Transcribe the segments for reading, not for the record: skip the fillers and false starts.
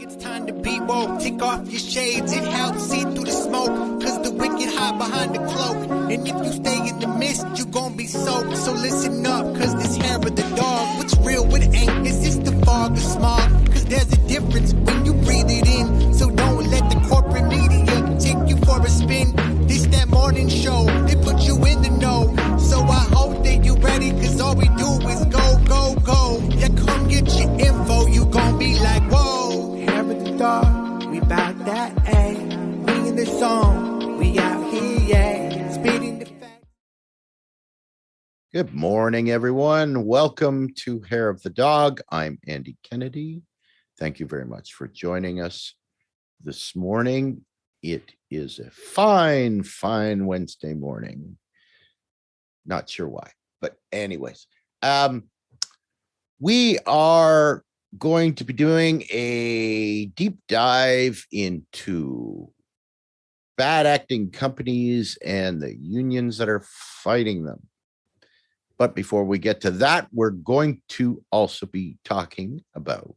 It's time to be woke. Take off your shades, it helps see through the smoke. Cause the wicked hide behind the cloak. And if you stay in the mist, you gon' be soaked. So listen up, cause this hair of the dog. What's real, what ain't? Is this the fog or smog? Cause there's a difference when you breathe it in. So don't let the corporate media take you for a spin. This that morning show, they put you in the know. So I hope that you ready, cause all we do is go, go, go. Yeah, come get your info, you gon' be like, whoa. Hair of the dog, we bout that, ayy. We in the zone, we out here, yeah. Spitting the facts. Good morning, everyone. Welcome to Hair of the Dog. I'm Andy Kennedy. Thank you very much for joining us this morning. It is a fine Wednesday morning. Not sure why, but anyways, we are going to be doing a deep dive into bad acting companies and the unions that are fighting them. But before we get to that, we're going to also be talking about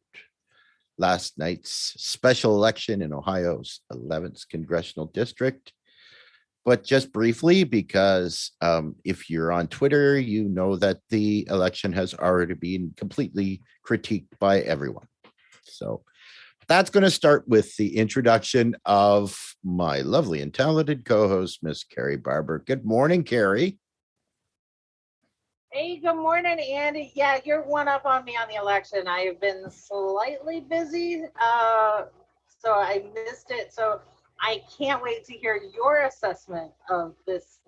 last night's special election in Ohio's 11th congressional district. But just briefly, because if you're on Twitter, you know that the election has already been completely critiqued by everyone. So that's going to start with the introduction of my lovely and talented co-host, Miss Kerri Barber. Good morning, Kerri. Hey, good morning, Andy. Yeah, you're one up on me on the election. I have been slightly busy, so I missed it. So I can't wait to hear your assessment of this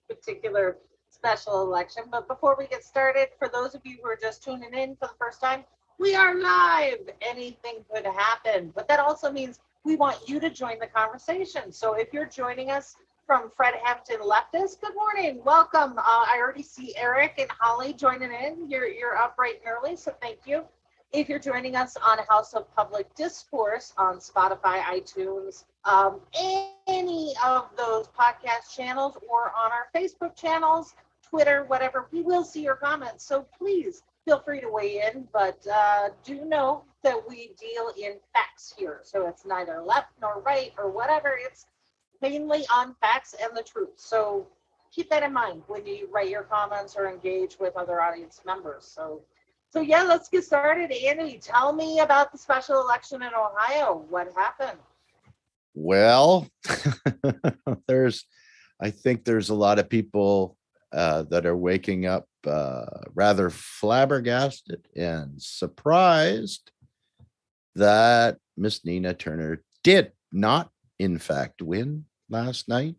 particular special election. But before we get started, for those of you who are just tuning in for the first time, we are live. Anything could happen, but that also means we want you to join the conversation. So if you're joining us from Fred Hampton Leftist, good morning, welcome. I already see Eric and Holly joining in. You're up bright and early, so thank you. If you're joining us on House of Public Discourse on Spotify, iTunes, any of those podcast channels, or on our Facebook channels, Twitter, whatever, we will see your comments. So please feel free to weigh in, but do know that we deal in facts here. So it's neither left nor right or whatever. It's mainly on facts and the truth. So keep that in mind when you write your comments or engage with other audience members. So yeah, let's get started. Andy, tell me about the special election in Ohio. What happened? Well, I think there's a lot of people that are waking up rather flabbergasted and surprised that Miss Nina Turner did not, in fact, win last night.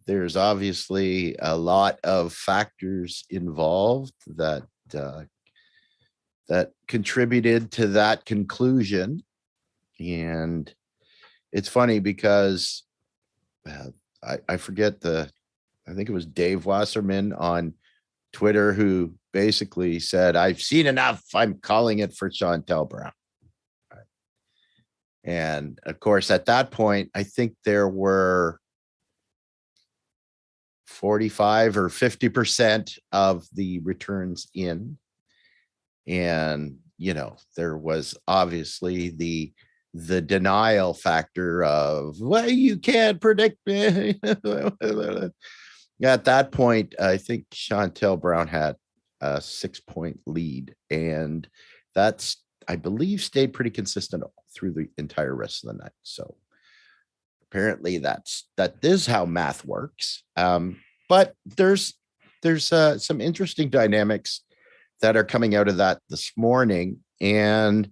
There's obviously a lot of factors involved that contributed to that conclusion. And it's funny because I forget I think it was Dave Wasserman on Twitter who basically said, "I've seen enough. I'm calling it for Chantel Brown." Right. And of course, at that point, I think there were 45 or 50% of the returns in. And, you know, there was obviously the denial factor of, well, you can't predict me. At that point, I think Chantel Brown had a 6-point lead, and that's, I believe, stayed pretty consistent through the entire rest of the night. So apparently that is how math works. But there's some interesting dynamics that are coming out of that this morning, and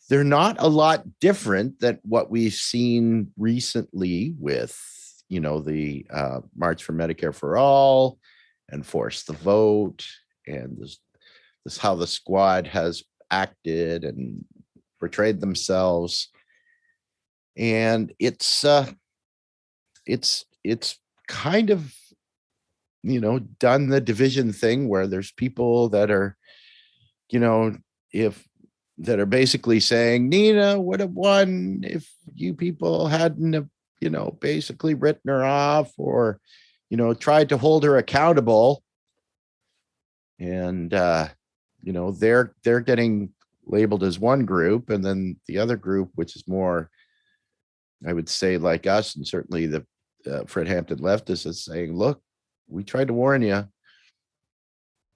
they're not a lot different than what we've seen recently with, you know, the March for Medicare for All and Force the Vote, and this how the squad has acted and portrayed themselves. And it's kind of, you know, done the division thing where there's people that are, you know, that are basically saying Nina would have won if you people hadn't have, you know, basically written her off or, you know, tried to hold her accountable. And you know, they're getting labeled as one group, and then the other group, which is more, I would say, like us, and certainly the Fred Hampton leftists, is saying, look, we tried to warn you.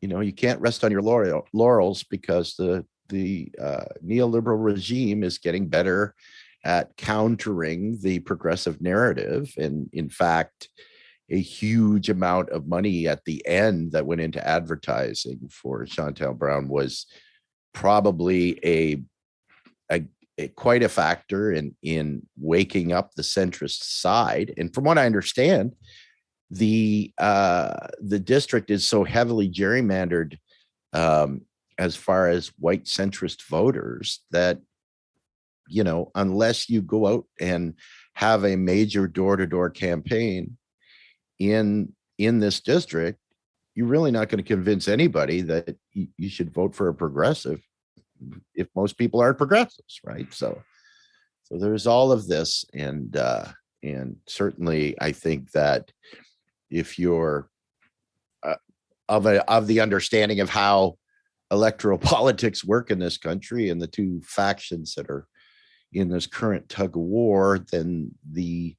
You can't rest on your laurels, because the neoliberal regime is getting better at countering the progressive narrative. And in fact, a huge amount of money at the end that went into advertising for Chantal Brown was probably a quite a factor in waking up the centrist side. And from what I understand, the district is so heavily gerrymandered as far as white centrist voters that, unless you go out and have a major door-to-door campaign in this district, you're really not going to convince anybody that you should vote for a progressive if most people aren't progressives, right? So there's all of this, and certainly I think that if you're of the understanding of how electoral politics work in this country and the two factions that are in this current tug of war, then the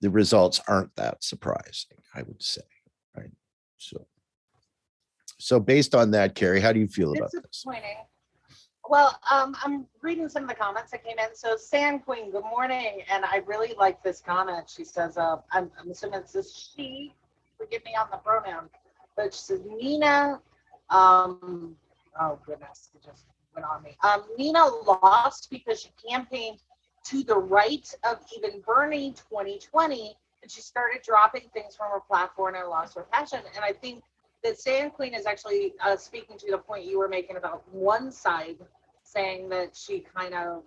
results aren't that surprising, I would say, right? So based on that, Kerri, how do you feel about this? Well, I'm reading some of the comments that came in. So Sand Queen, good morning. And I really like this comment. She says, I'm assuming it's this she, forgive me on the pronoun, but she says, Nina, oh goodness, it just went on me. Nina lost because she campaigned to the right of even Bernie 2020, and she started dropping things from her platform and lost her passion. And I think that Sand Queen is actually speaking to the point you were making about one side saying that she kind of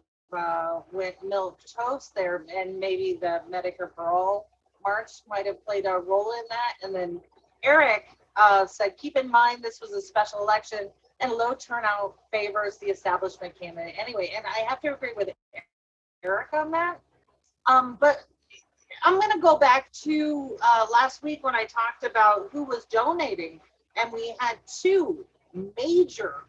went milk toast there, and maybe the Medicare for All march might have played a role in that. And then Eric said, keep in mind this was a special election and low turnout favors the establishment candidate anyway. And I have to agree with Eric on that. But I'm going to go back to last week when I talked about who was donating, and we had two major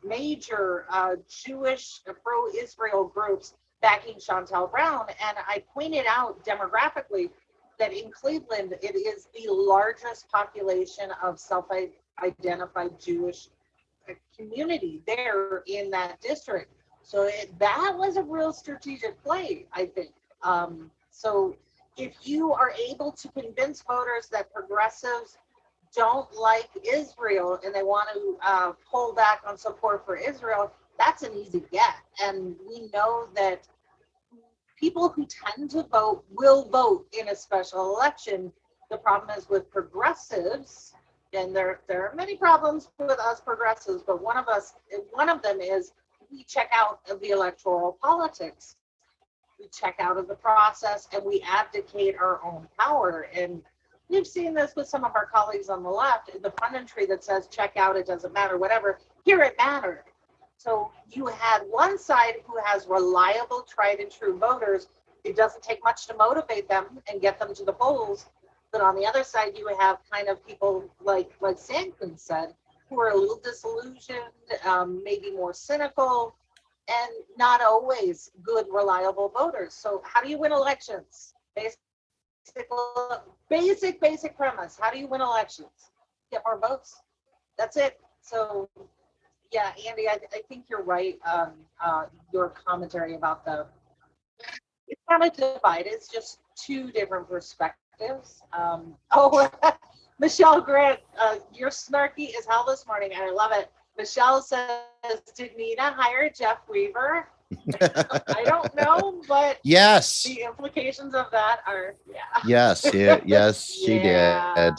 Jewish pro-Israel groups backing Chantal Brown. And I pointed out demographically that in Cleveland, it is the largest population of self-identified Jewish community there in that district. So that was a real strategic play, I think. So if you are able to convince voters that progressives don't like Israel and they want to pull back on support for Israel, that's an easy get. And we know that people who tend to vote will vote in a special election. The problem is with progressives, and there are many problems with us progressives, but one of them is we check out of the electoral politics. We check out of the process and we abdicate our own power. And we've seen this with some of our colleagues on the left, the punditry that says check out, it doesn't matter, whatever. Here it mattered. So you had one side who has reliable, tried and true voters. It doesn't take much to motivate them and get them to the polls. But on the other side, you have kind of people like Sandquin said, who are a little disillusioned, maybe more cynical, and not always good, reliable voters. So how do you win elections? Basic premise. How do you win elections? Get more votes. That's it. So yeah, Andy, I think you're right. Your commentary about it's kind of divided. It's just two different perspectives. Michelle Grant, you're snarky as hell this morning, and I love it. Michelle says, did Nina hire Jeff Weaver? I don't know, but yes, the implications of that are, yeah. Yes, she did.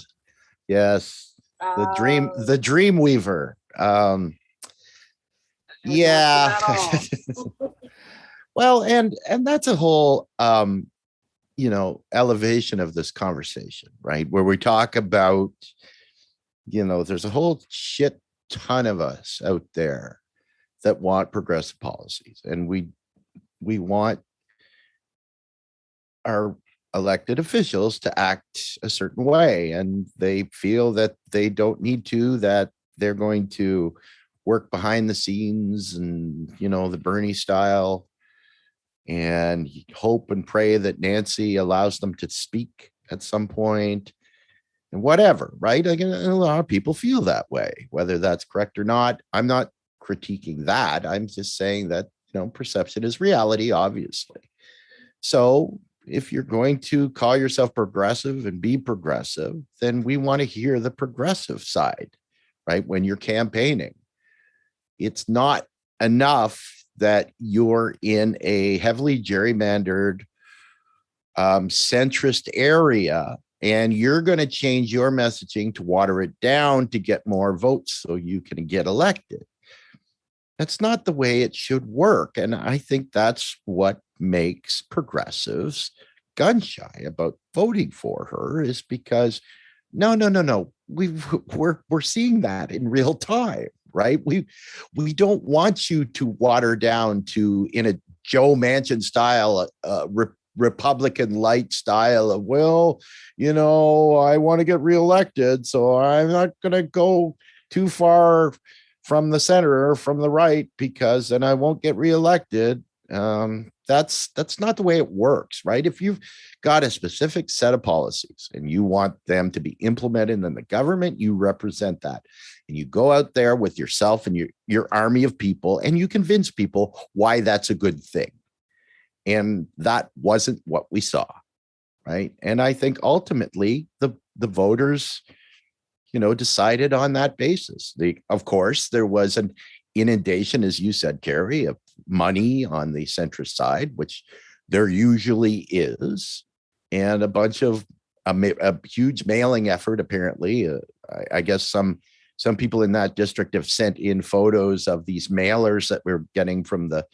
Yes, the dream weaver. Yeah. Well, and that's a whole elevation of this conversation, right? Where we talk about, there's a whole shit ton of us out there that want progressive policies, and we want our elected officials to act a certain way, and they feel that they don't need to, that they're going to work behind the scenes and, you know, the Bernie style, and hope and pray that Nancy allows them to speak at some point and whatever, right? Like, a lot of people feel that way, whether that's correct or not. I'm not critiquing that. I'm just saying that, you know, perception is reality, obviously. So if you're going to call yourself progressive and be progressive, then we want to hear the progressive side, right? When you're campaigning, it's not enough that you're in a heavily gerrymandered centrist area and you're going to change your messaging to water it down to get more votes so you can get elected. That's not the way it should work. And I think that's what makes progressives gun shy about voting for her, is because no. We're seeing that in real time, right? We don't want you to water down to, in a Joe Manchin style, Republican light style of, well, you know, I want to get reelected, so I'm not going to go too far from the center or from the right because then I won't get reelected. That's not the way it works, right? If you've got a specific set of policies and you want them to be implemented in the government, you represent that. And you go out there with yourself and your army of people and you convince people why that's a good thing. And that wasn't what we saw, right? And I think ultimately the voters, you know, decided on that basis. Of course, there was an inundation, as you said, Kerri, of money on the centrist side, which there usually is, and a bunch of a huge mailing effort. Apparently, I guess some people in that district have sent in photos of these mailers that we're getting from the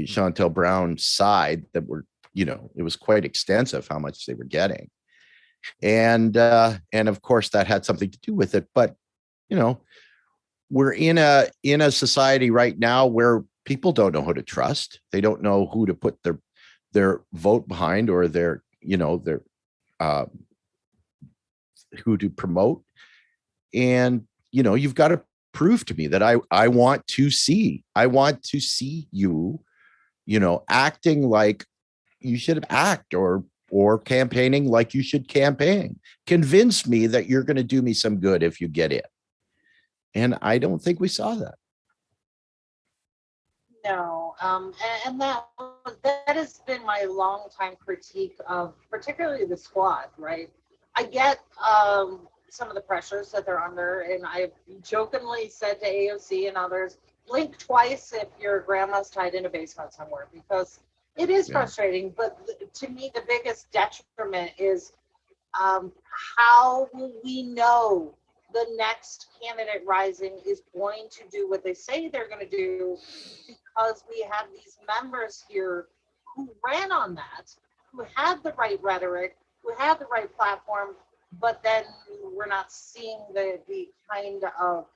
Chantal Brown side that were, you know, it was quite extensive how much they were getting. And of course that had something to do with it. But, you know, we're in a society right now where people don't know who to trust. They don't know who to put their vote behind, or their, you know, their who to promote. And, you know, you've got to prove to me that I want to see you, you know, acting like you should act, or campaigning like you should campaign. Convince me that you're going to do me some good if you get in. And I don't think we saw that. No, and that has been my long time critique of particularly the squad, right? I get some of the pressures that they're under, and I've jokingly said to AOC and others, blink twice if your grandma's tied in a basement somewhere, because it is frustrating. But to me, the biggest detriment is how will we know the next candidate rising is going to do what they say they're going to do, because we have these members here who ran on that, who had the right rhetoric, who had the right platform, but then we're not seeing the kind of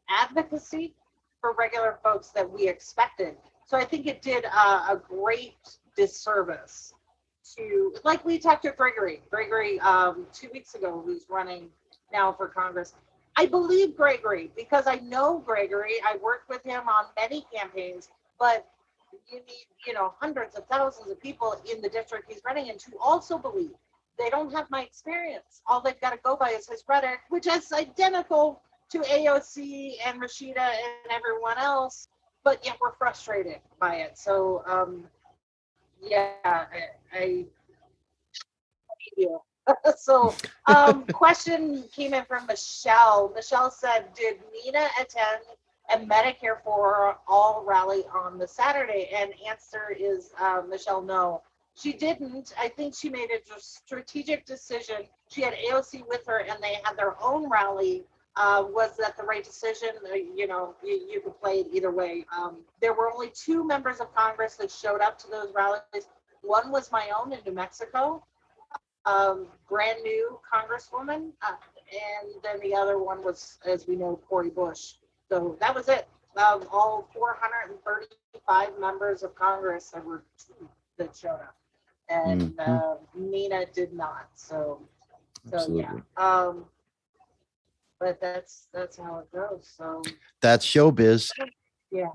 advocacy for regular folks that we expected. So I think it did a great disservice to, like we talked to Gregory 2 weeks ago, who's running now for Congress. I believe Gregory because I know Gregory. I worked with him on many campaigns, but you need, you know, hundreds of thousands of people in the district he's running in to also believe. They don't have my experience. All they've got to go by is his rhetoric, which is identical to AOC and Rashida and everyone else, but yet we're frustrated by it. So, I so, question came in from Michelle. Michelle said, did Nina attend a Medicare for All rally on the Saturday? And answer is, Michelle, no. She didn't. I think she made a strategic decision. She had AOC with her, and they had their own rally. Was that the right decision? You know, you could play it either way. There were only 2 members of Congress that showed up to those rallies. One was my own in New Mexico, brand new Congresswoman, and then the other one was, as we know, Cori Bush. So that was it. All 435 members of Congress, there were 2 that showed up, and Nina did not. So yeah. But but that's how it goes. So That's showbiz. yeah.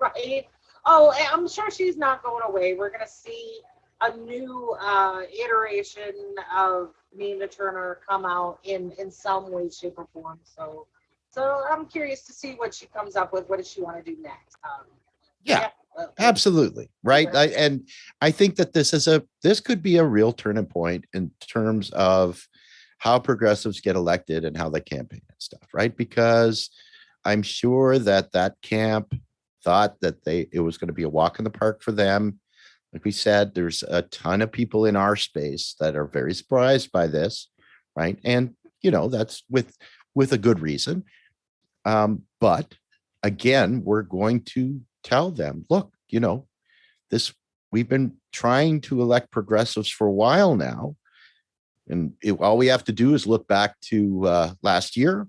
Right. Oh, and I'm sure she's not going away. We're gonna see a new iteration of Nina Turner come out in some way, shape, or form. So I'm curious to see what she comes up with. What does she want to do next? Yeah, well, absolutely. Right. yeah. And I think that this could be a real turning point in terms of how progressives get elected and how they campaign and stuff. Right. Because I'm sure that camp thought that it was going to be a walk in the park for them. Like we said, there's a ton of people in our space that are very surprised by this, right? And that's with a good reason. But again, we're going to tell them, look, this we've been trying to elect progressives for a while now, and all we have to do is look back to last year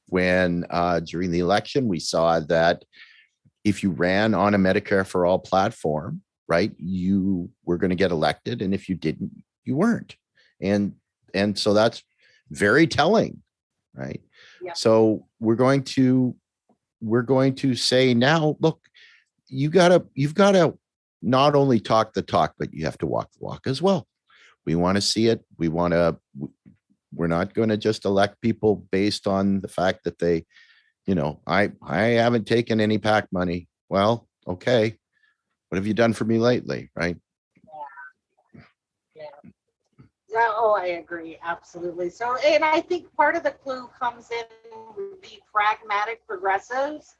when during the election we saw that if you ran on a Medicare for All platform, right, you were going to get elected, and if you didn't, you weren't. And so that's very telling, right? Yeah. So we're going to say now, look, you've got to not only talk the talk, but you have to walk the walk as well. We want to see it. We're not going to just elect people based on the fact that they, I haven't taken any PAC money. Well, okay. What have you done for me lately? Right. Yeah. Yeah. Oh, I agree. Absolutely. So, and I think part of the clue comes in with the pragmatic progressives,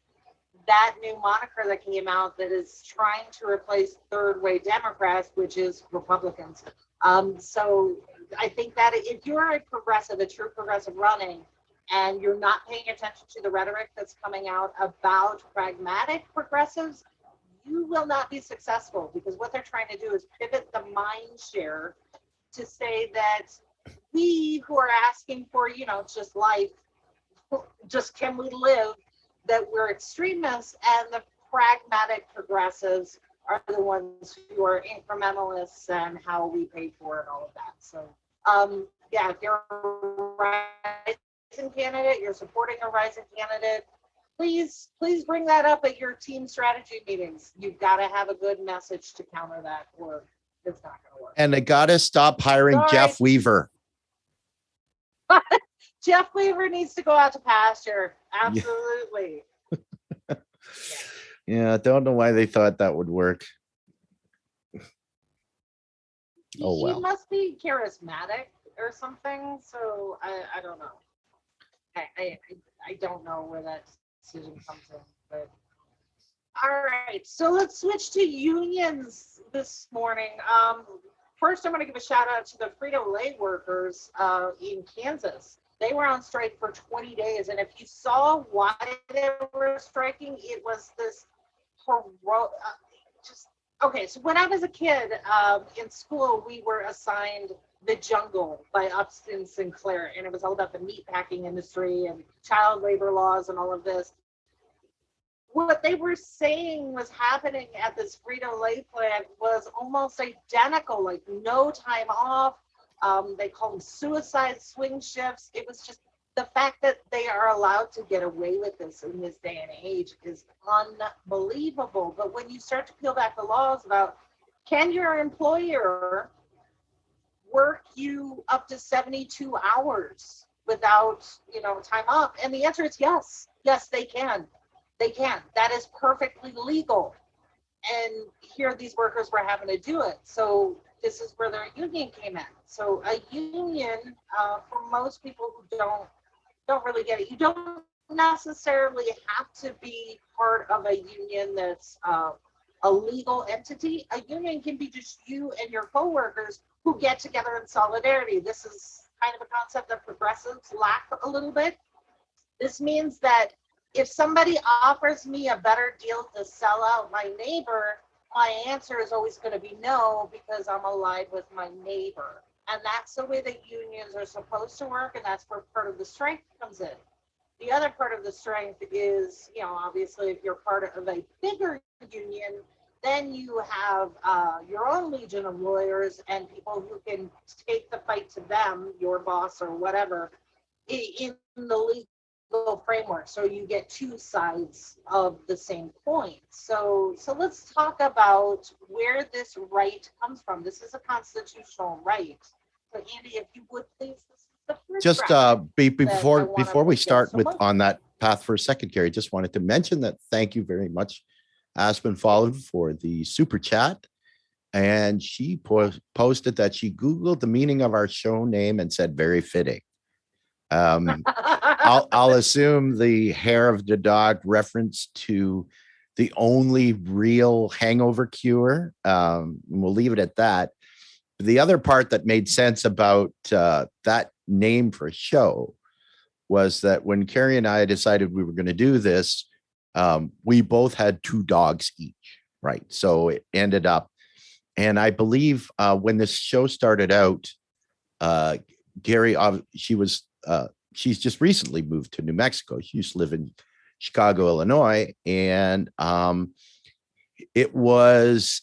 that new moniker that came out that is trying to replace third way Democrats, which is Republicans. So I think that if you're a progressive, a true progressive running, and you're not paying attention to the rhetoric that's coming out about pragmatic progressives, you will not be successful, because what they're trying to do is pivot the mind share to say that we who are asking for, just life, just can we live, that we're extremists, and the pragmatic progressives are the ones who are incrementalists and how we pay for it, all of that. So, yeah, if you're a rising candidate, you're supporting a rising candidate, please bring that up at your team strategy meetings. You've got to have a good message to counter that, or it's not going to work. And they got to stop hiring Jeff Weaver. Jeff Weaver needs to go out to pasture. Absolutely. Yeah, I don't know why they thought that would work. Oh, well. He must be charismatic or something. So I don't know. I don't know where that decision comes in. But all right, so let's switch to unions this morning. First, I'm going to give a shout out to the Frito-Lay workers in Kansas. They were on strike for 20 days. And if you saw why they were striking, it was this heroic, okay. So when I was a kid in school, we were assigned The Jungle by Upton Sinclair. And it was all about the meatpacking industry and child labor laws and all of this. What they were saying was happening at this Frito-Lay plant was almost identical, like no time off. They call them suicide swing shifts. It was just the fact that they are allowed to get away with this in this day and age is unbelievable. But when you start to peel back the laws about, can your employer work you up to 72 hours without, time off? And the answer is yes. Yes, they can. They can. That is perfectly legal. And here these workers were having to do it. So this is where their union came in. So a union, for most people who don't really get it, you don't necessarily have to be part of a union that's a legal entity. A union can be just you and your coworkers who get together in solidarity. This is kind of a concept that progressives lack a little bit. This means that if somebody offers me a better deal to sell out my neighbor, my answer is always going to be no, because I'm allied with my neighbor. And that's the way that unions are supposed to work, and that's where part of the strength comes in. The other part of the strength is, obviously, if you're part of a bigger union, then you have your own legion of lawyers and people who can take the fight to them, your boss or whatever, in the legal framework. So you get two sides of the same coin. So let's talk about where this right comes from. This is a constitutional right. So Andy, if you would please, this is the first Just before we start with on that path for a second, Kerri, just wanted to mention that thank you very much, Aspen Followed, for the super chat. And she posted that she Googled the meaning of our show name and said very fitting. I'll assume the hair of the dog reference to the only real hangover cure. We'll leave it at that. The other part that made sense about that name for a show was that when Kerri and I decided we were going to do this, we both had 2 dogs each, right? So it ended up, and I believe when this show started out, Kerri, she's just recently moved to New Mexico. She used to live in Chicago, Illinois, and it was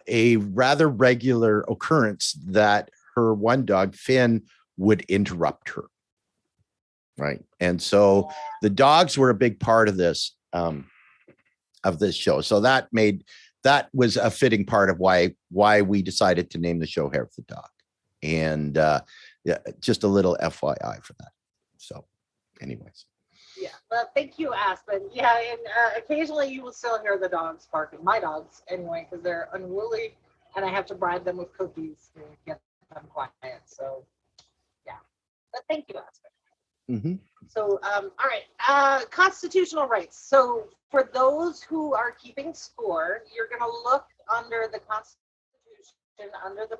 a rather regular occurrence that her one dog, Finn, would interrupt her. Right. And so the dogs were a big part of this show. So that was a fitting part of why we decided to name the show Hair of the Dog. And yeah, just a little FYI for that. So anyways. Yeah, well, thank you, Aspen. Yeah, and occasionally you will still hear the dogs barking. My dogs, anyway, because they're unruly, and I have to bribe them with cookies to get them quiet. So, yeah. But thank you, Aspen. Mm-hmm. So, all right, constitutional rights. So, for those who are keeping score, you're going to look under the Constitution, under the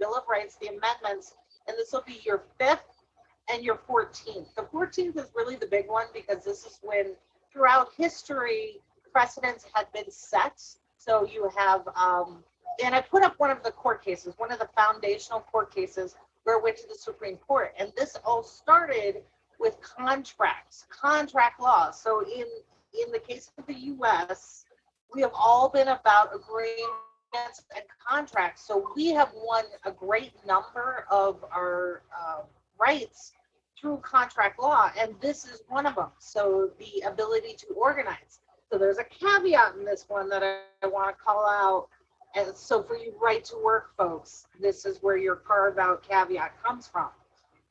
Bill of Rights, the amendments, and this will be your 5th and your 14th. The 14th is really the big one because this is when, throughout history, precedents had been set. So you have, and I put up one of the court cases, one of the foundational court cases where it went to the Supreme Court. And this all started with contract law. So in the case of the U.S., we have all been about agreements and contracts. So we have won a great number of our rights through contract law, and this is one of them. So the ability to organize. So there's a caveat in this one that I want to call out. And so for you right to work folks, this is where your carve out caveat comes from.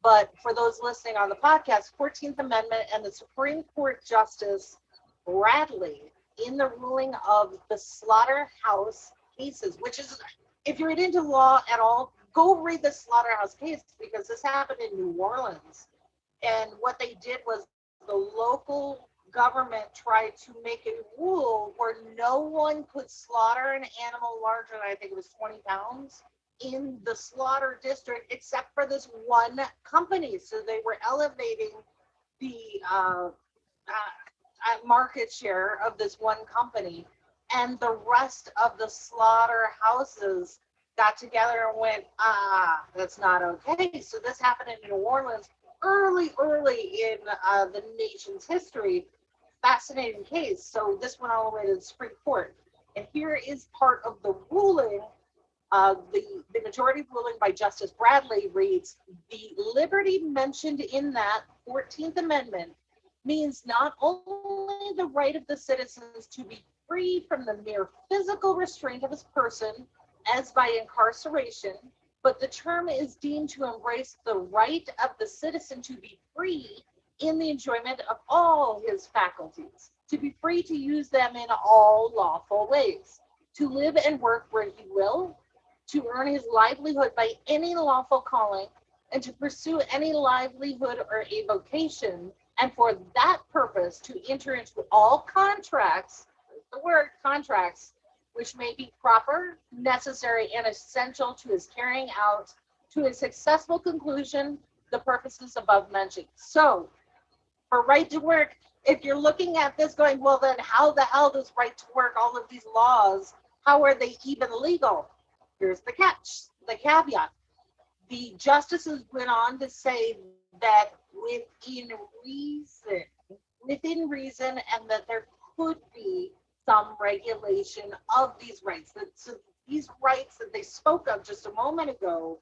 But for those listening on the podcast, 14th Amendment and the Supreme Court Justice Bradley, in the ruling of the slaughterhouse cases, which is, if you're into law at all, go read the slaughterhouse case because this happened in New Orleans. And what they did was the local government tried to make a rule where no one could slaughter an animal larger than, I think it was 20 pounds, in the slaughter district except for this one company. So they were elevating the market share of this one company, and the rest of the slaughterhouses got together and went, that's not okay. So this happened in New Orleans early in the nation's history. Fascinating case. So this went all the way to the Supreme Court. And here is part of the ruling. The majority ruling by Justice Bradley reads, the liberty mentioned in that 14th Amendment means not only the right of the citizens to be free from the mere physical restraint of his person, as by incarceration, but the term is deemed to embrace the right of the citizen to be free in the enjoyment of all his faculties, to be free to use them in all lawful ways, to live and work where he will, to earn his livelihood by any lawful calling, and to pursue any livelihood or a vocation, and for that purpose to enter into all contracts, the word contracts, which may be proper, necessary, and essential to his carrying out to his successful conclusion the purposes above mentioned. So, for right to work, if you're looking at this going, well, then how the hell does right to work, all of these laws, how are they even legal? Here's the catch, the caveat. The justices went on to say that within reason, and that there could be some regulation of these rights. So these rights that they spoke of just a moment ago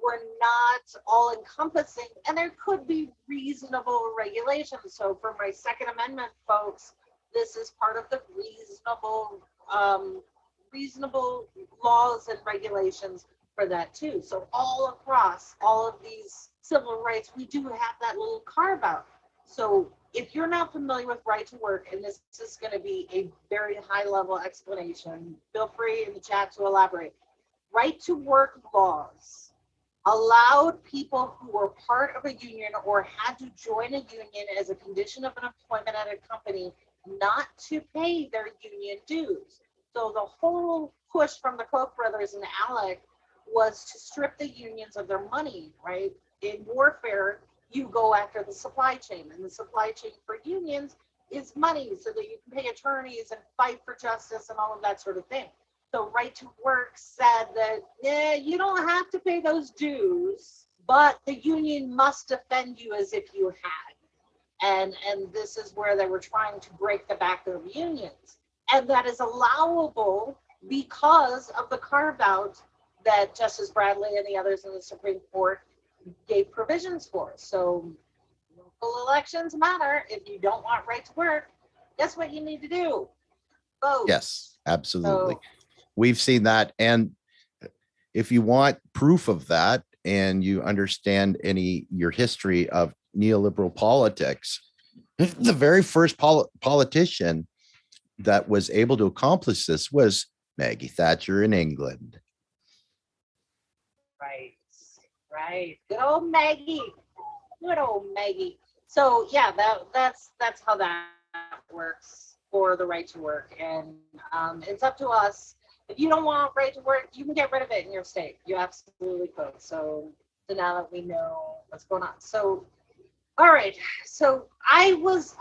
were not all encompassing, and there could be reasonable regulations. So for my Second Amendment folks, this is part of the reasonable laws and regulations for that too. So all across all of these civil rights, we do have that little carve out. So if you're not familiar with right to work, and this is going to be a very high level explanation, feel free in the chat to elaborate. Right to work laws allowed people who were part of a union or had to join a union as a condition of an employment at a company not to pay their union dues. So the whole push from the Koch brothers and ALEC was to strip the unions of their money, right? In warfare, you go after the supply chain, and the supply chain for unions is money so that you can pay attorneys and fight for justice and all of that sort of thing. So right to work said that, you don't have to pay those dues, but the union must defend you as if you had. And this is where they were trying to break the back of unions. And that is allowable because of the carve out that Justice Bradley and the others in the Supreme Court gave provisions for. So local elections matter. If you don't want right to work, guess what you need to do? Vote. Yes, absolutely. So, we've seen that. And if you want proof of that, and you understand your history of neoliberal politics, the very first politician that was able to accomplish this was Maggie Thatcher in England. Right. Good old Maggie. So yeah, that's how that works for the right to work. And it's up to us. If you don't want right to work, you can get rid of it in your state. You absolutely could. So now that we know what's going on. So all right. So I was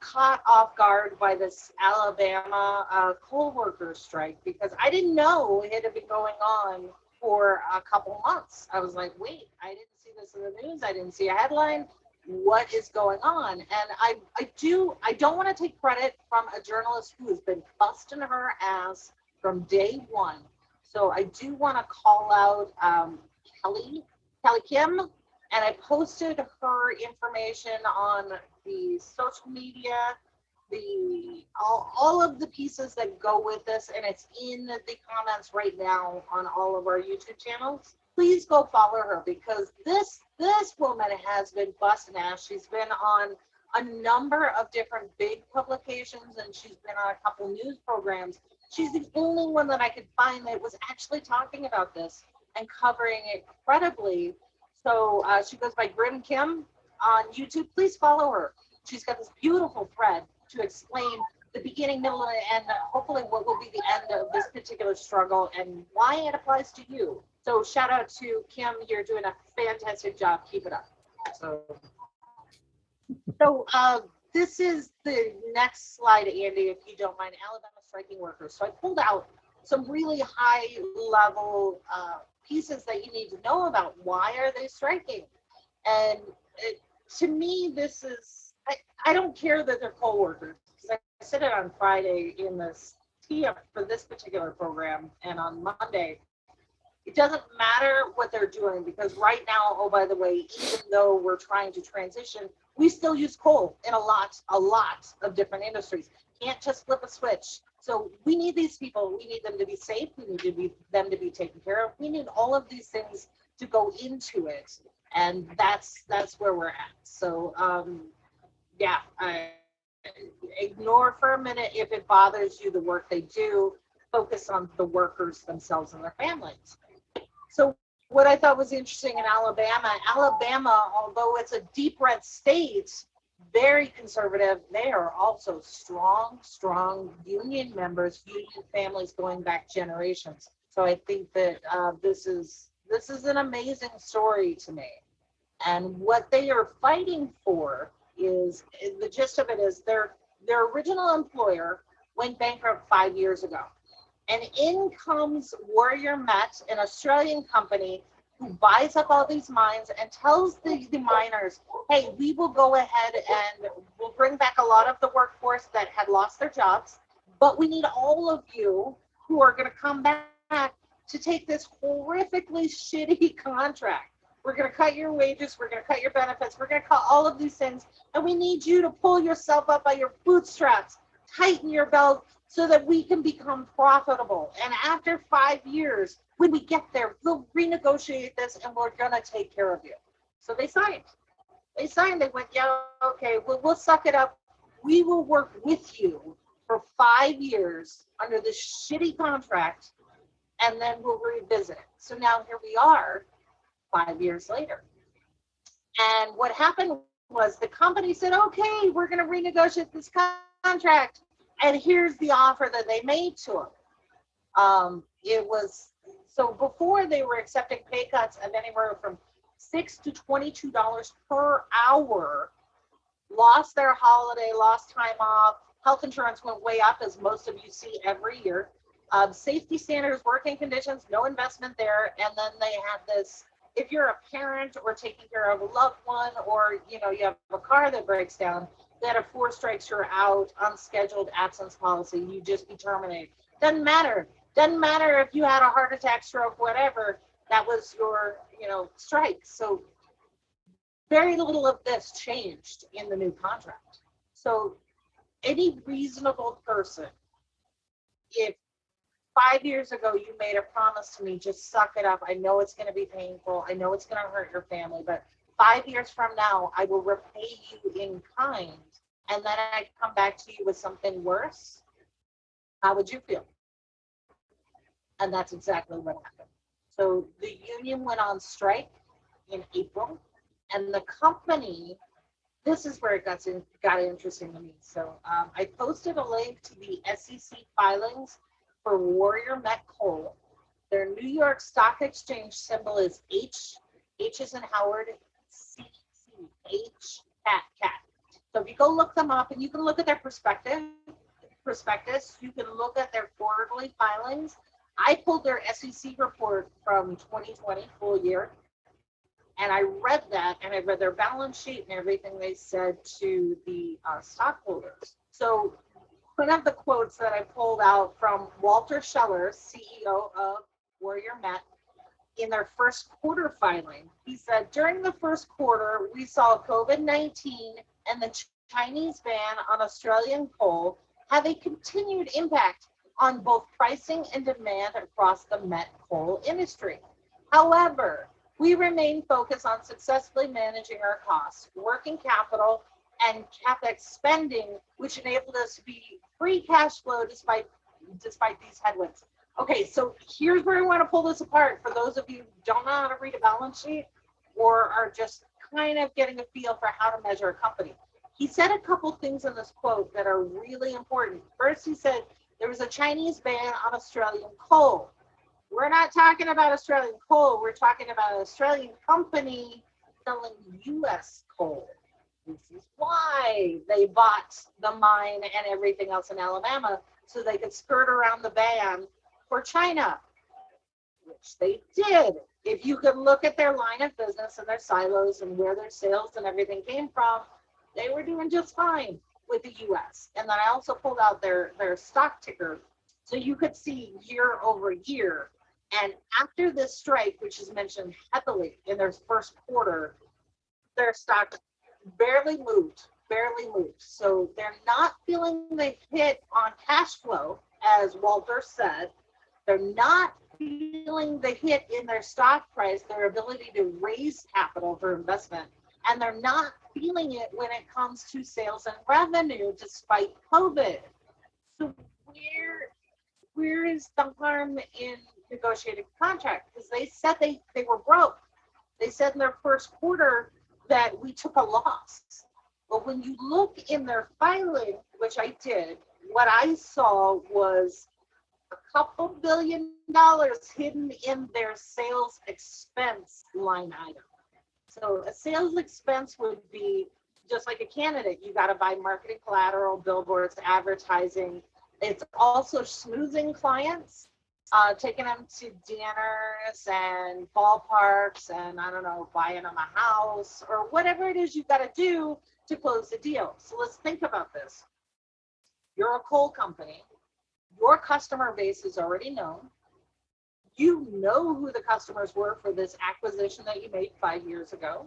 caught off guard by this Alabama coal workers strike because I didn't know it had been going on for a couple months. I was like, wait, I didn't see this in the news. I didn't see a headline. What is going on? And I don't want to take credit from a journalist who has been busting her ass from day one. So I do want to call out Kelly Kim, and I posted her information on the social media, all of the pieces that go with this, and it's in the comments right now on all of our YouTube channels. Please go follow her because this woman has been busting ass. She's been on a number of different big publications, and she's been on a couple news programs. She's the only one that I could find that was actually talking about this and covering it credibly. So she goes by Grim Kim on YouTube. Please follow her. She's got this beautiful thread to explain the beginning, middle, and hopefully what will be the end of this particular struggle and why it applies to you. So shout out to Kim. You're doing a fantastic job. Keep it up. So this is the next slide, Andy, if you don't mind. Alabama striking workers. So I pulled out some really high level pieces that you need to know about. Why are they striking? And to me, this is, I don't care that they're coal workers, because I said it on Friday in this tee-up for this particular program, and on Monday, it doesn't matter what they're doing, because right now, oh, by the way, even though we're trying to transition, we still use coal in a lot of different industries. Can't just flip a switch. So we need these people. We need them to be safe. We need them to be taken care of. We need all of these things to go into it, and that's where we're at. So yeah, ignore for a minute if it bothers you the work they do. Focus on the workers themselves and their families. So what I thought was interesting in Alabama, although it's a deep red state, very conservative, they are also strong union members, union families going back generations. So I think that this is an amazing story to me. And what they are fighting for is, the gist of it is, their original employer went bankrupt 5 years ago. And in comes Warrior Met, an Australian company who buys up all these mines and tells the miners, hey, we will go ahead and we'll bring back a lot of the workforce that had lost their jobs, but we need all of you who are going to come back to take this horrifically shitty contract. We're going to cut your wages. We're going to cut your benefits. We're going to cut all of these things. And we need you to pull yourself up by your bootstraps, tighten your belt so that we can become profitable. And after 5 years, when we get there, we'll renegotiate this and we're going to take care of you. So they signed. They went, yeah, okay, we'll suck it up. We will work with you for 5 years under this shitty contract, and then we'll revisit. So now here we are 5 years later. And what happened was the company said, okay, we're going to renegotiate this contract. And here's the offer that they made to them. It was, so before they were accepting pay cuts of anywhere from $6 to $22 per hour, lost their holiday, lost time off. Health insurance went way up, as most of you see every year. Safety standards, working conditions, no investment there. And then they had this, if you're a parent or taking care of a loved one, or you have a car that breaks down, they had a 4 strikes, you're out, unscheduled absence policy. You just be terminated. Doesn't matter. Doesn't matter if you had a heart attack, stroke, whatever. That was your, strike. So very little of this changed in the new contract. So any reasonable person, if 5 years ago you made a promise to me, just suck it up. I know it's going to be painful. I know it's going to hurt your family, but 5 years from now, I will repay you in kind. And then I come back to you with something worse. How would you feel? And that's exactly what happened. So the union went on strike in April, and the company, this is where it got interesting to me. So I posted a link to the SEC filings for Warrior Met Coal. Their New York Stock Exchange symbol is H. H is in Howard, C, H, cat. So if you go look them up, and you can look at their prospectus, you can look at their quarterly filings. I pulled their SEC report from 2020, full year, and I read that, and I read their balance sheet and everything they said to the stockholders. So one of the quotes that I pulled out from Walter Scheller, CEO of Warrior Met, in their first quarter filing, he said, during the first quarter, we saw COVID-19 and the Chinese ban on Australian coal have a continued impact on both pricing and demand across the met coal industry. However, we remain focused on successfully managing our costs, working capital, and CapEx spending, which enabled us to be free cash flow despite these headwinds. Okay, so here's where I want to pull this apart for those of you who don't know how to read a balance sheet or are just kind of getting a feel for how to measure a company. He said a couple things in this quote that are really important. First, he said there was a Chinese ban on Australian coal. We're not talking about Australian coal. We're talking about an Australian company selling U.S. coal. This is why they bought the mine and everything else in Alabama, so they could skirt around the ban for China, which they did. If you could look at their line of business and their silos and where their sales and everything came from, they were doing just fine with the U.S. And then I also pulled out their stock ticker, so you could see year over year. And after this strike, which is mentioned heavily in their first quarter, their stock barely moved. So they're not feeling the hit on cash flow, as Walter said. They're not feeling the hit in their stock price, their ability to raise capital for investment. And they're not feeling it when it comes to sales and revenue, despite COVID. So where is the harm in negotiating contract? Because they said they were broke. They said in their first quarter that we took a loss. But when you look in their filing, which I did, what I saw was a couple $2 billion hidden in their sales expense line item. So a sales expense would be just like a candidate. You got to buy marketing collateral, billboards, advertising. It's also smoothing clients, taking them to dinners and ballparks and, I don't know, buying them a house or whatever it is you got to do to close the deal. So let's think about this. You're a coal company. Your customer base is already known. You know who the customers were for this acquisition that you made 5 years ago.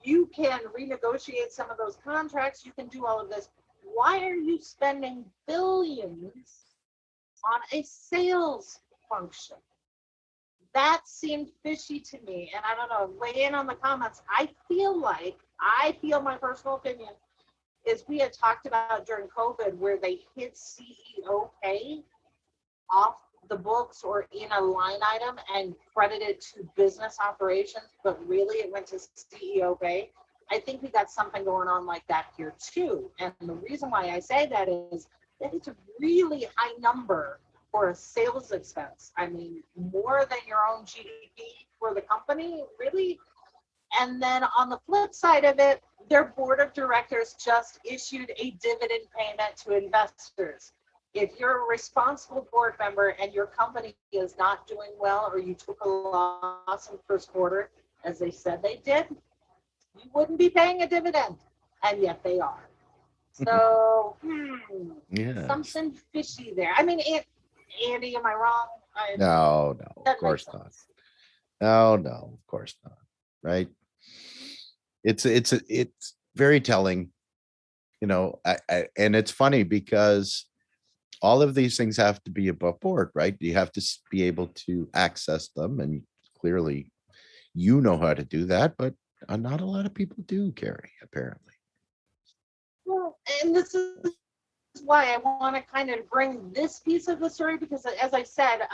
You can renegotiate some of those contracts. You can do all of this. Why are you spending billions on a sales function? That seemed fishy to me. And I don't know, weigh in on the comments. I feel my personal opinion is we had talked about during COVID where they hit CEO pay off the books or in a line item and credited to business operations, but really it went to CEO pay. I think we got something going on like that here too. And the reason why I say that is that it's a really high number for a sales expense. I mean, more than your own GDP for the company, really. And then on the flip side of it, their board of directors just issued a dividend payment to investors. If you're a responsible board member and your company is not doing well, or you took a loss in the first quarter, as they said they did, you wouldn't be paying a dividend, and yet they are. So, Yes. something fishy there. I mean, Andy, am I wrong? No, of course not. No, of course not. Right? It's very telling, you know. And it's funny because all of these things have to be above board, right? You have to be able to access them, and clearly, you know how to do that, but not a lot of people do, Kerri, apparently. Well, and this is why I want to kind of bring this piece of the story, because as I said,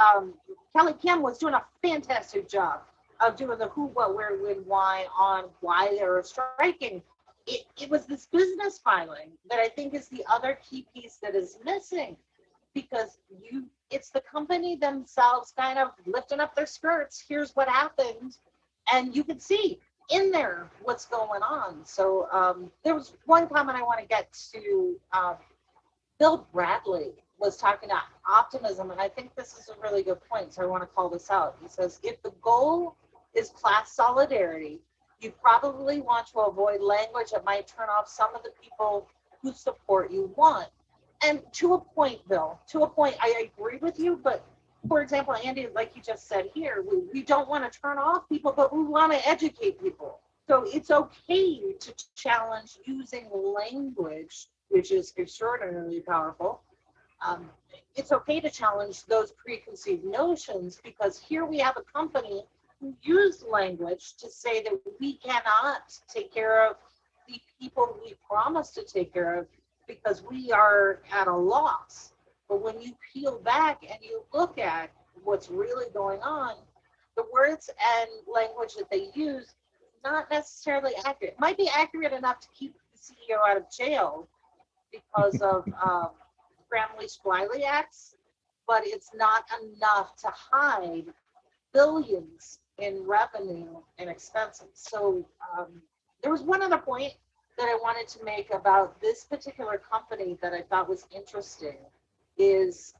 Kelly Kim was doing a fantastic job of doing the who, what, where, when, why on why they were striking. It was this business filing that I think is the other key piece that is missing, because it's the company themselves kind of lifting up their skirts. Here's what happened, and you can see in there what's going on. So there was one comment I want to get to. Bill Bradley was talking about optimism, and I think this is a really good point, so I want to call this out. He says, if the goal is class solidarity, you probably want to avoid language that might turn off some of the people who support you want. And to a point, Bill, I agree with you, but for example, Andy, like you just said here, we don't want to turn off people, but we want to educate people. So it's okay to challenge using language, which is extraordinarily powerful. It's okay to challenge those preconceived notions, because here we have a company who used language to say that we cannot take care of the people we promised to take care of because we are at a loss. But when you peel back and you look at what's really going on, the words and language that they use, not necessarily accurate. It might be accurate enough to keep the CEO out of jail because of Bramley-Spiley acts, but it's not enough to hide billions in revenue and expenses. So there was one other point that I wanted to make about this particular company that I thought was interesting, is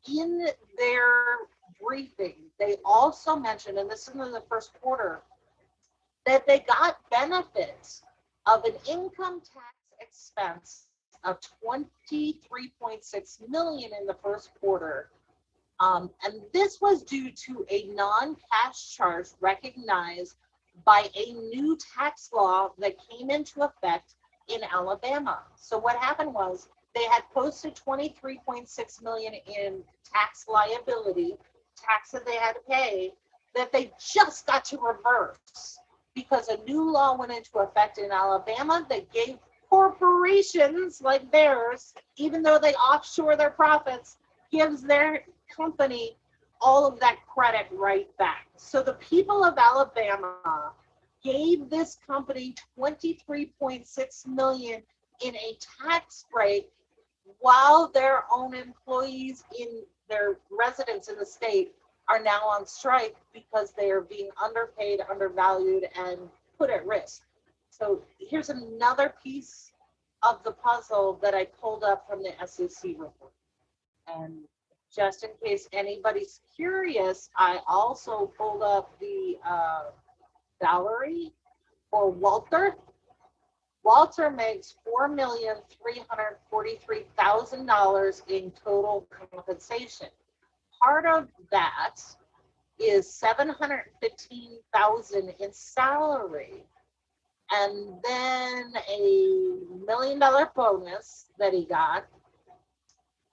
in their briefing, they also mentioned, and this is in the first quarter, that they got benefits of an income tax expense of $23.6 million in the first quarter. And this was due to a non-cash charge recognized by a new tax law that came into effect in Alabama. So what happened was they had posted $23.6 million in tax liability, tax that they had to pay, that they just got to reverse because a new law went into effect in Alabama that gave corporations like theirs, even though they offshore their profits, gives their company all of that credit right back. So the people of Alabama gave this company $23.6 million in a tax break while their own employees in their residence in the state are now on strike because they are being underpaid, undervalued, and put at risk. So here's another piece of the puzzle that I pulled up from the SEC report. And just in case anybody's curious, I also pulled up the salary for Walter. Walter makes $4,343,000 in total compensation. Part of that is 715,000 in salary, and then $1 million bonus that he got,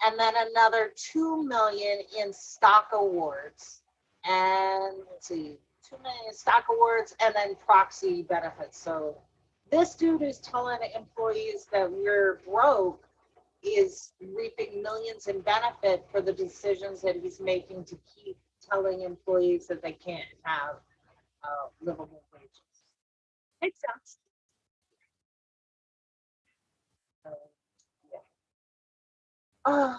and then another 2 million in stock awards, and let's see, 2 million stock awards, and then proxy benefits. So this dude is telling employees that we're broke, is reaping millions in benefit for the decisions that he's making to keep telling employees that they can't have livable wages. Makes sense. So, yeah.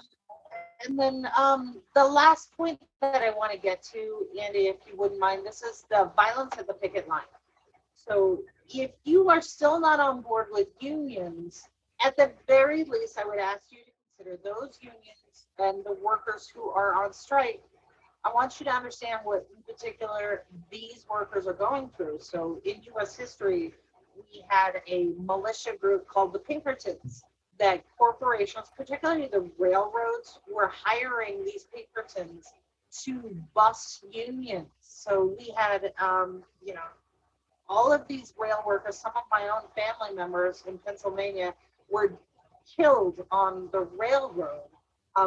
And then the last point that I want to get to, Andy, if you wouldn't mind, this is the violence at the picket line. So if you are still not on board with unions, at the very least, I would ask you to consider those unions and the workers who are on strike. I want you to understand what in particular these workers are going through. So in US history, we had a militia group called the Pinkertons, that corporations, particularly the railroads, were hiring these Pinkertons to bust unions. So we had, all of these rail workers, some of my own family members in Pennsylvania were killed on the railroad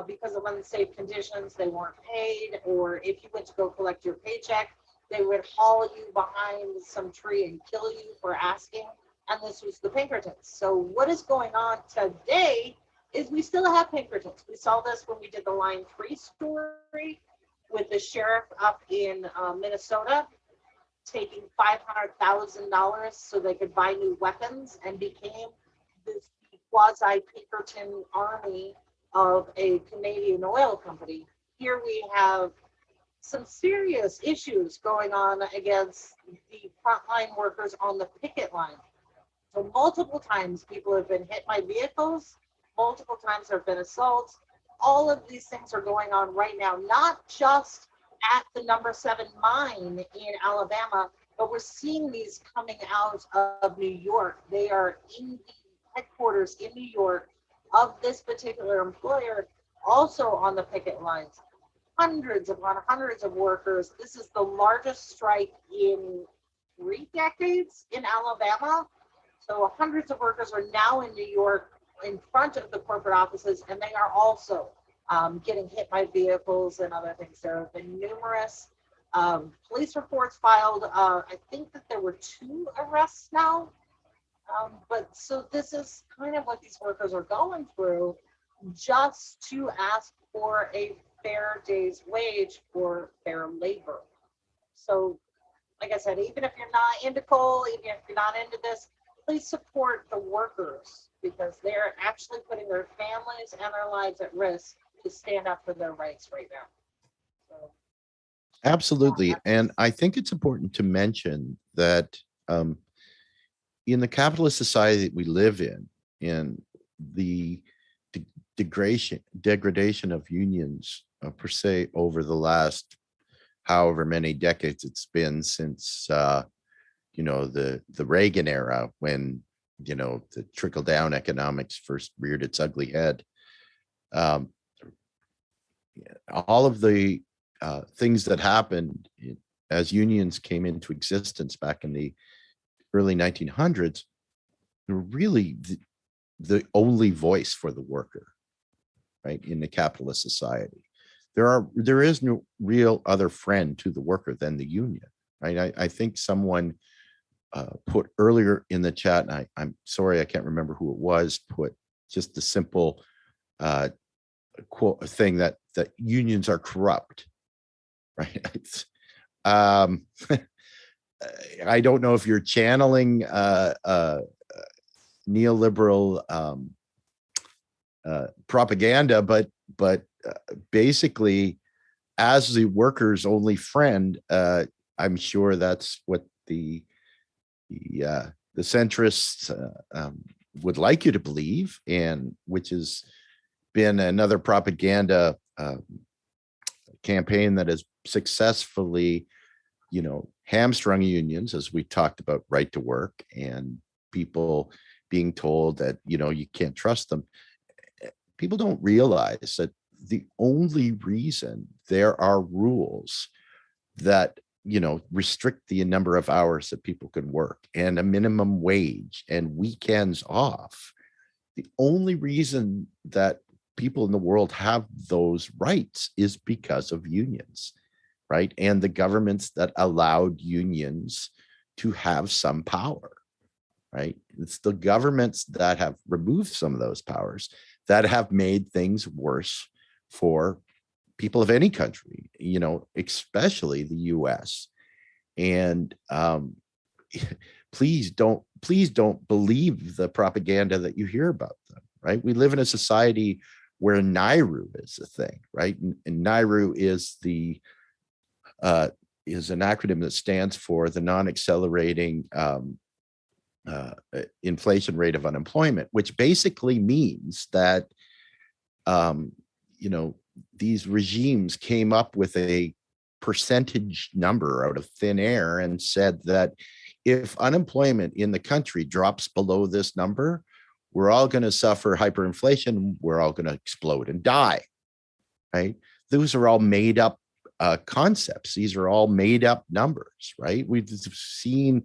because of unsafe conditions. They weren't paid, or if you went to go collect your paycheck, they would haul you behind some tree and kill you for asking. And this was the Pinkertons. So what is going on today is we still have Pinkertons. We saw this when we did the Line 3 story with the sheriff up in Minnesota taking $500,000 so they could buy new weapons, and became this quasi-Pinkerton army of a Canadian oil company. Here we have some serious issues going on against the frontline workers on the picket line. So multiple times people have been hit by vehicles, multiple times there have been assaults. All of these things are going on right now, not just at the number 7 mine in Alabama, but we're seeing these coming out of New York. They are in the headquarters in New York of this particular employer, also on the picket lines. Hundreds upon hundreds of workers. This is the largest strike in 3 decades in Alabama. So hundreds of workers are now in New York in front of the corporate offices, and they are also getting hit by vehicles and other things. There have been numerous police reports filed. I think that there were 2 arrests now. But so this is kind of what these workers are going through, just to ask for a fair day's wage for fair labor. So, like I said, even if you're not into coal, even if you're not into this, please support the workers, because they're actually putting their families and their lives at risk to stand up for their rights right now. So, Absolutely. And I think it's important to mention that in the capitalist society that we live in the degradation of unions per se over the last however many decades it's been since the Reagan era, when the trickle down economics first reared its ugly head. All of the things that happened as unions came into existence back in the early 1900s were really the only voice for the worker, right, in the capitalist society. There is no real other friend to the worker than the union, right? I think someone put earlier in the chat, and I'm sorry, I can't remember who it was, put just the simple quote thing that unions are corrupt, right? I don't know if you're channeling neoliberal propaganda, but basically, as the workers' only friend, I'm sure that's what the centrists would like you to believe, and which has been another propaganda campaign that has successfully, hamstrung unions, as we talked about right to work, and people being told that, you can't trust them. People don't realize that the only reason there are rules that, restrict the number of hours that people can work, and a minimum wage and weekends off. The only reason that people in the world have those rights is because of unions, right? And the governments that allowed unions to have some power, right? It's the governments that have removed some of those powers that have made things worse for people of any country, especially the US. And please don't believe the propaganda that you hear about them, right? We live in a society where NAIRU is a thing, right? And NAIRU is is an acronym that stands for the non-accelerating inflation rate of unemployment, which basically means that these regimes came up with a percentage number out of thin air and said that if unemployment in the country drops below this number, we're all going to suffer hyperinflation. We're all going to explode and die, right? Those are all made up concepts. These are all made up numbers, right? We've seen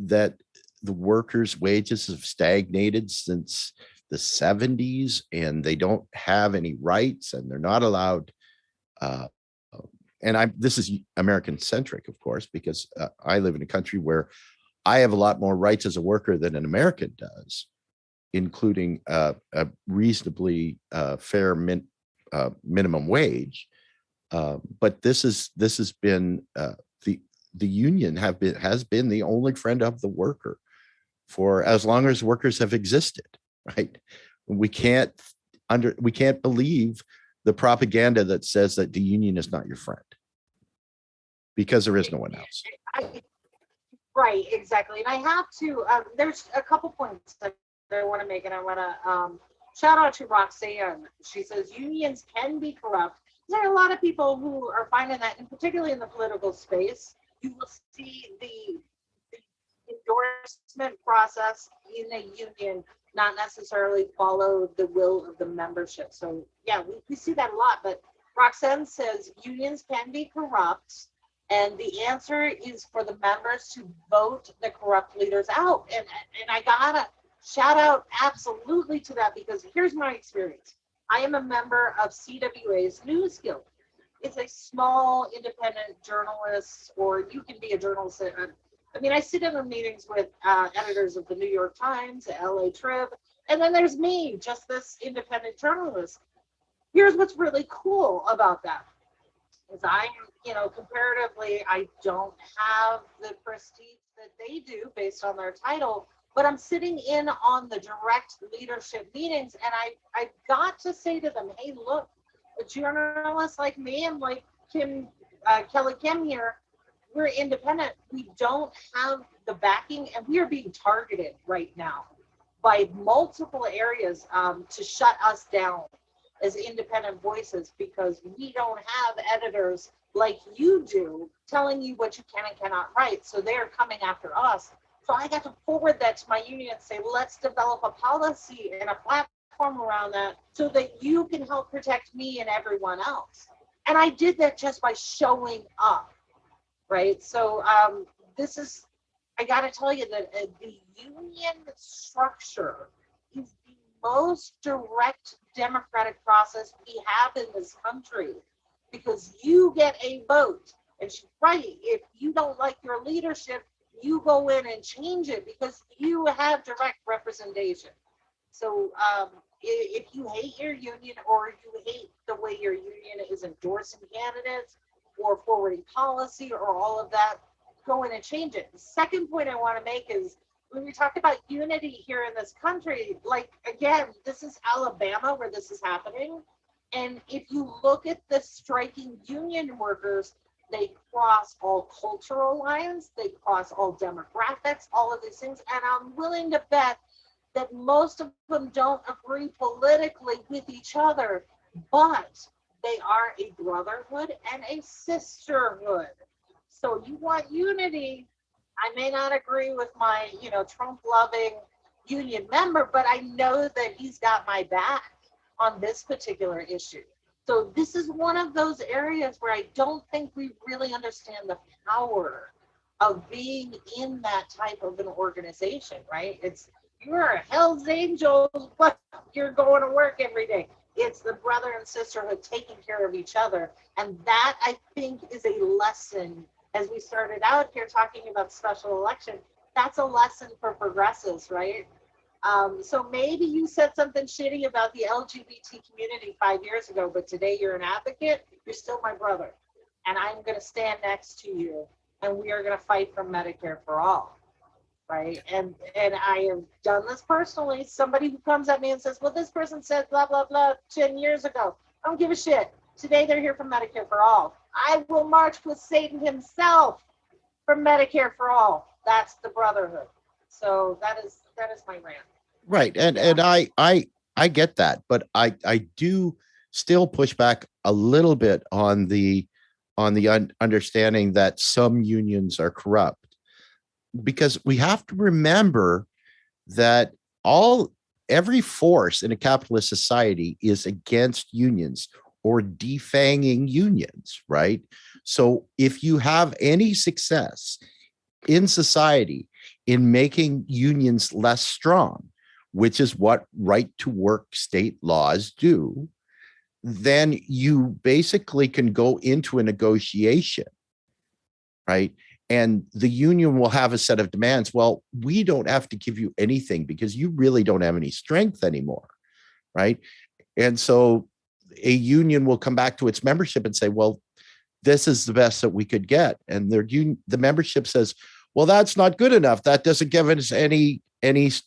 that the workers' wages have stagnated since the 70s, and they don't have any rights, and they're not allowed. This is American centric, of course, because I live in a country where I have a lot more rights as a worker than an American does, including a reasonably fair minimum wage. But this has been the union has been the only friend of the worker for as long as workers have existed, right? We can't believe the propaganda that says that the union is not your friend, because there is no one else. Right, exactly. And I have to, there's a couple points that I want to make, and I want to shout out to Roxanne. She says unions can be corrupt. There are a lot of people who are finding that, and particularly in the political space, you will see the endorsement process in a union not necessarily follow the will of the membership. So yeah, we see that a lot. But Roxanne says unions can be corrupt, and the answer is for the members to vote the corrupt leaders out. And I gotta shout out absolutely to that, because here's my experience. I am a member of CWA's News Guild. It's a small independent journalist, or you can be a journalist. I sit in the meetings with editors of the New York Times, LA Trib, and then there's me, just this independent journalist. Here's what's really cool about that is comparatively, I don't have the prestige that they do based on their title, but I'm sitting in on the direct leadership meetings, and I got to say to them, hey, look, a journalist like me and like Kelly Kim here, we're independent. We don't have the backing, and we are being targeted right now by multiple areas to shut us down as independent voices, because we don't have editors like you do telling you what you can and cannot write. So they're coming after us. So I got to forward that to my union and say, let's develop a policy and a platform around that so that you can help protect me and everyone else. And I did that just by showing up, right? So I got to tell you that the union structure is the most direct democratic process we have in this country, because you get a vote. And she's right, if you don't like your leadership, you go in and change it because you have direct representation. So if you hate your union, or you hate the way your union is endorsing candidates or forwarding policy or all of that, go in and change it. The second point I want to make is, when we talk about unity here in this country, like, again, this is Alabama where this is happening. And if you look at the striking union workers, they cross all cultural lines, they cross all demographics, all of these things. And I'm willing to bet that most of them don't agree politically with each other, but they are a brotherhood and a sisterhood. So you want unity. I may not agree with my, Trump-loving union member, but I know that he's got my back on this particular issue. So this is one of those areas where I don't think we really understand the power of being in that type of an organization, right? It's you're a Hell's Angels, but you're going to work every day. It's the brother and sisterhood taking care of each other. And that, I think, is a lesson. As we started out here talking about special election, that's a lesson for progressives, right? So maybe you said something shitty about the LGBT community 5 years ago, but today you're an advocate. You're still my brother, and I'm going to stand next to you, and we are going to fight for Medicare for all, right? And I have done this personally. Somebody who comes at me and says, "Well, this person said blah blah blah 10 years ago." I don't give a shit. Today they're here for Medicare for all. I will march with Satan himself for Medicare for all. That's the brotherhood. So that is my rant. Right. And I get that, but I do still push back a little bit on the understanding that some unions are corrupt, because we have to remember that every force in a capitalist society is against unions or defanging unions, right? So if you have any success in society in making unions less strong, which is what right to work state laws do, then you basically can go into a negotiation, right? And the union will have a set of demands. Well, we don't have to give you anything because you really don't have any strength anymore, right? And so a union will come back to its membership and say, well, this is the best that we could get. And the membership says, well, that's not good enough. That doesn't give us any advantage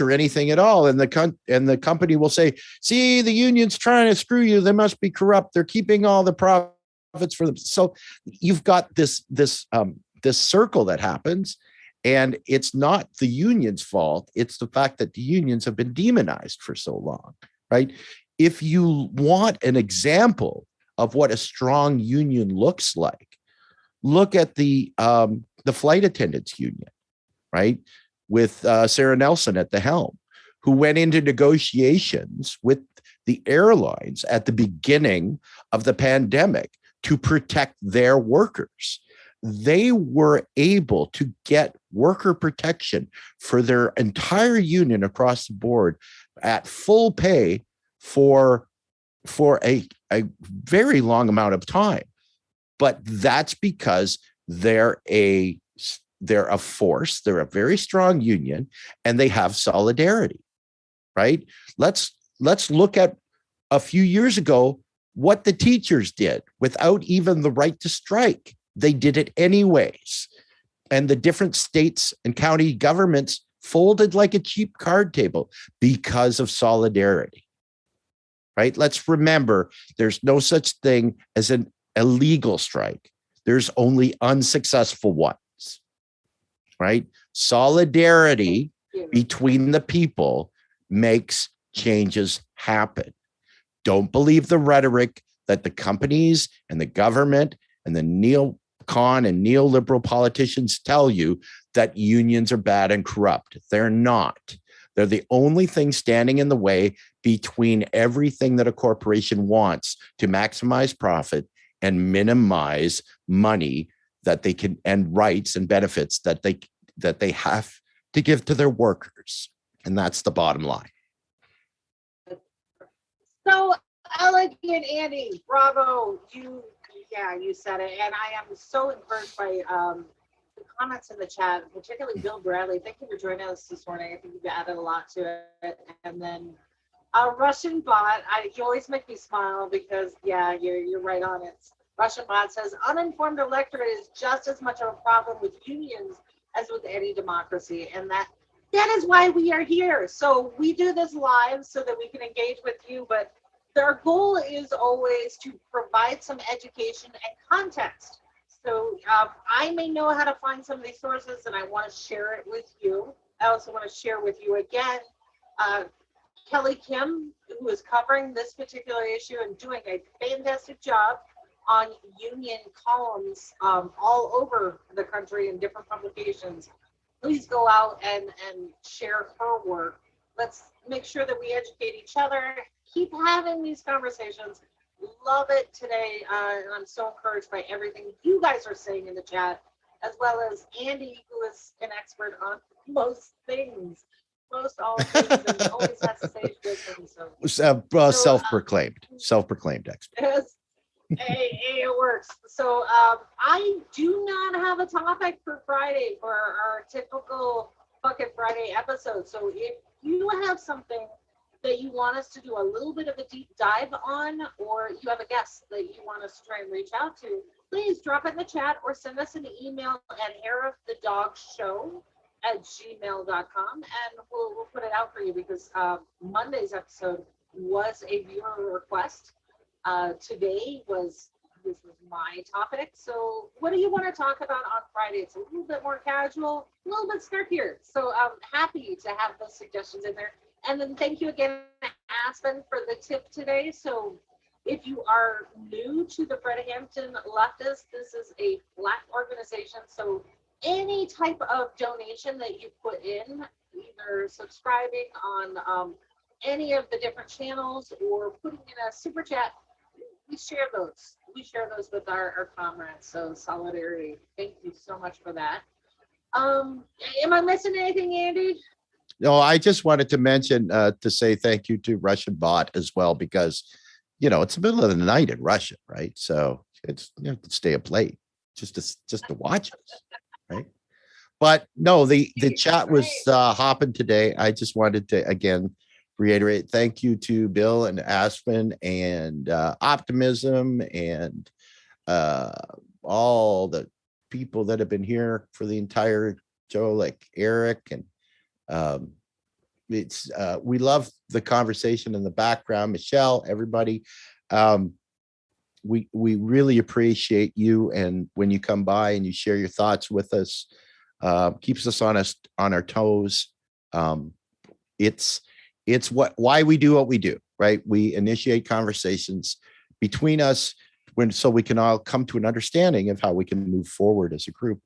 or anything at all. And the company will say, see, the union's trying to screw you. They must be corrupt. They're keeping all the profits for them. So you've got this circle that happens, and it's not the union's fault. It's the fact that the unions have been demonized for so long, right? If you want an example of what a strong union looks like, look at the flight attendants union, right? With Sarah Nelson at the helm, who went into negotiations with the airlines at the beginning of the pandemic to protect their workers. They were able to get worker protection for their entire union across the board at full pay for a very long amount of time. But that's because they're a force, they're a very strong union, and they have solidarity, right? Let's look at a few years ago what the teachers did without even the right to strike. They did it anyways. And the different states and county governments folded like a cheap card table because of solidarity, right? Let's remember, there's no such thing as an illegal strike. There's only unsuccessful ones, right? Solidarity between the people makes changes happen. Don't believe the rhetoric that the companies and the government and the neocon and neoliberal politicians tell you that unions are bad and corrupt. They're not. They're the only thing standing in the way between everything that a corporation wants to maximize profit and minimize money that they can, and rights and benefits that they have to give to their workers. And that's the bottom line. So elegant, Andy. Bravo. You said it. And I am so encouraged by the comments in the chat, particularly Bill Bradley. Thank you for joining us this morning. I think you've added a lot to it. And then Russian bot, you always make me smile because, you're right on it. Russian bot says, uninformed electorate is just as much of a problem with unions as with any democracy. And that is why we are here. So we do this live so that we can engage with you, but our goal is always to provide some education and context. So I may know how to find some of these sources, and I want to share it with you. I also want to share with you again, Kelly Kim, who is covering this particular issue and doing a fantastic job on union columns all over the country in different publications. Please go out and share her work Let's make sure that we educate each other. Keep having these conversations. Love it today. And I'm so encouraged by everything you guys are saying in the chat, as well as Andy, who is an expert on most things, most all things, and always has sage wisdom. So self-proclaimed expert. yes, it works. So I do not have a topic for Friday for our typical Bucket Friday episode. So if you have something that you want us to do a little bit of a deep dive on, or you have a guest that you want us to try and reach out to, please drop it in the chat or send us an email at hairofthedogshow@gmail.com, and we'll put it out for you, because Monday's episode was a viewer request. Today this was my topic. So what do you want to talk about on Friday? It's a little bit more casual, a little bit snarkier. So I'm happy to have those suggestions in there. And then thank you again, Aspen, for the tip today. So if you are new to the Fred Hampton Leftists, this is a Black organization. So any type of donation that you put in, either subscribing on any of the different channels or putting in a super chat, we share those. We share those with our comrades. So solidarity. Thank you so much for that. Am I missing anything, Andy? No, I just wanted to mention to say thank you to Russian Bot as well, because it's the middle of the night in Russia, right? So it's you have to stay up late just to watch us, right? But no, the chat was hopping today. I just wanted to again reiterate thank you to Bill and Aspen and Optimism and all the people that have been here for the entire show, like Eric, and it's we love the conversation in the background. Michelle, everybody, we really appreciate you, and when you come by and you share your thoughts with us, keeps us on our toes. It's why we do what we do, right? We initiate conversations between us so we can all come to an understanding of how we can move forward as a group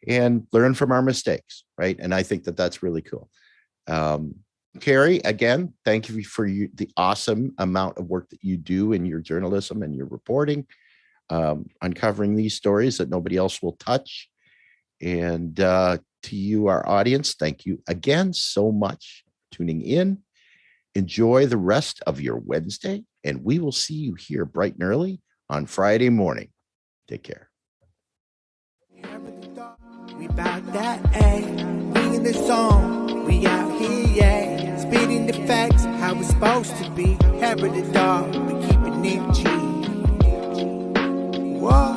and learn from our mistakes, right? And I think that that's really cool. Kerri, again, thank you for the awesome amount of work that you do in your journalism and your reporting, uncovering these stories that nobody else will touch. And to you, our audience, thank you again so much for tuning in. Enjoy the rest of your Wednesday, and we will see you here bright and early on Friday morning. Take care. We about that, ayy. We in the zone, we out here, yeah. Spitting the facts, how it's supposed to be. Hair of the dog, we keep it G. Whoa.